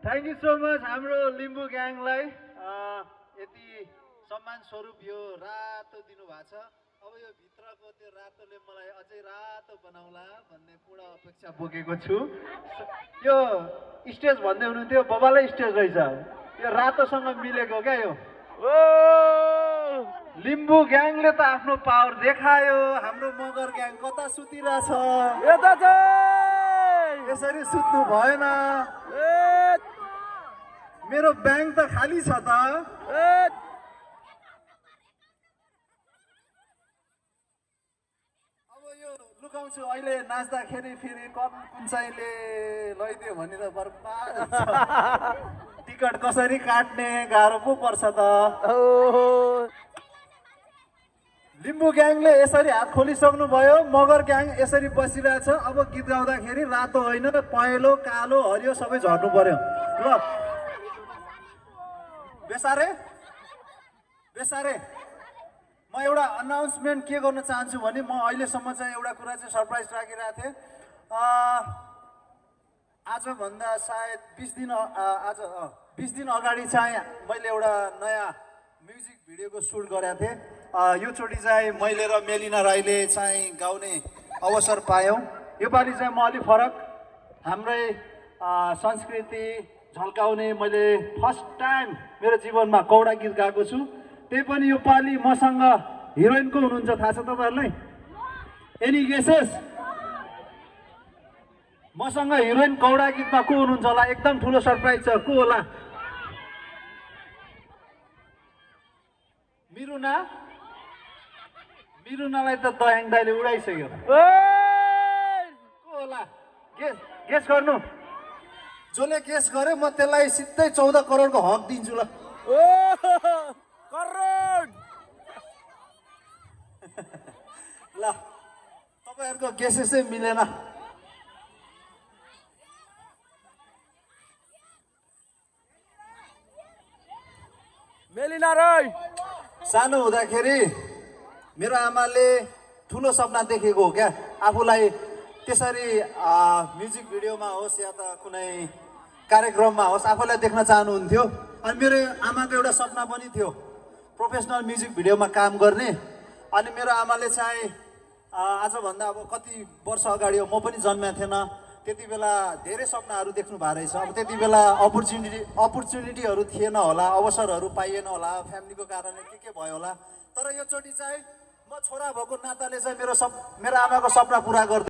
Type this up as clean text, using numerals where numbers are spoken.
Thank you so much हाम्रो लिम्बू ग्याङलाई यति सम्मान स्वरूप यो रातो दिनुभएको छ। अब यो भित्रको त्यो रातोले मलाई अझै रातो बनाउला भन्ने पूर्ण अपेक्षा बोकेको छु। यो स्टेज भन्दै हुनुहुन्थ्यो बबालै स्टेज रहेछ, यो रातोसँग मिलेको क्या यो। लिम्बू ग्याङले त आफ्नो पावर देखायो, हाम्रो मगर ग्याङ कता सुतिरहेछ? यसरी सुत्नु भएन, मेरो ब्याङ्क त खाली छ त। अब यो लुकाउँछु, अहिले नाच्दाखेरि फेरि कुन चाहिँले लैदियो भने त बर्बाद हुन्छ। टिकट कसरी काट्ने गाह्रो पो पर्छ त। लिम्बू ग्याङले यसरी हात खोलिसक्नु भयो, मगर ग्याङ यसरी बसिरहेछ। अब गीत गाउँदाखेरि रातो होइन, पहेँलो कालो हरियो सबै झर्नु पर्यो ल। बेसारे बेसारे म एउटा अनाउन्समेन्ट के गर्न चाहन्छु भने म अहिलेसम्म चाहिँ एउटा कुरा चाहिँ सरप्राइज राखिरहेको थिएँ। आजभन्दा सायद 20 दिन अगाडि चाहिँ मैले एउटा नयाँ म्युजिक भिडियोको सुट गरेको थिएँ। योचोटि चाहिँ मैले र मेलिना राईले चाहिँ गाउने अवसर पायौँ। योपालि चाहिँ म अलिक फरक हाम्रै संस्कृति झल्काउने मैले फर्स्ट टाइम मेरो जीवनमा कौडा गीत गाएको छु। त्यही पनि योपालि मसँग हिरोइनको हुनुहुन्छ, थाहा छ तपाईँहरूलाई? Any guesses? मसँग हिरोइन कौडा गीतमा को हुनुहुन्छ होला? एकदम ठुलो सरप्राइज छ, को होला? मिरुना? मिरुनालाई त दयाङ दाइले उडाइसक्यो। को होला? गेस गर्नु। जसले गेस गर्यो म त्यसलाई सिधै 14 करोडको हक दिन्छु ल। करोड ल, तपाईँहरूको गेसेसै मिलेन। मेलिना राई सानो हुँदाखेरि मेरो आमाले ठुलो सपना देखेको हो क्या, आफूलाई त्यसरी म्युजिक भिडियोमा होस् या त कुनै कार्यक्रममा होस् आफूलाई देख्न चाहनुहुन्थ्यो। अनि मेरो आमाको एउटा सपना पनि थियो प्रोफेसनल म्युजिक भिडियोमा काम गर्ने। अनि मेरो आमाले चाहिँ आजभन्दा अब कति वर्ष अगाडि हो, म पनि जन्मेको थिएन त्यति बेला, धेरै सपनाहरू देख्नु भएको रहेछ। अब त्यति बेला अपर्च्युनिटीहरू थिएन होला, अवसरहरू पाइएन होला, फ्यामिलीको कारणले के भयो होला। तर योचोटि चाहिँ म छोरा भएको नाताले चाहिँ मेरो आमाको सपना पुरा गर्दै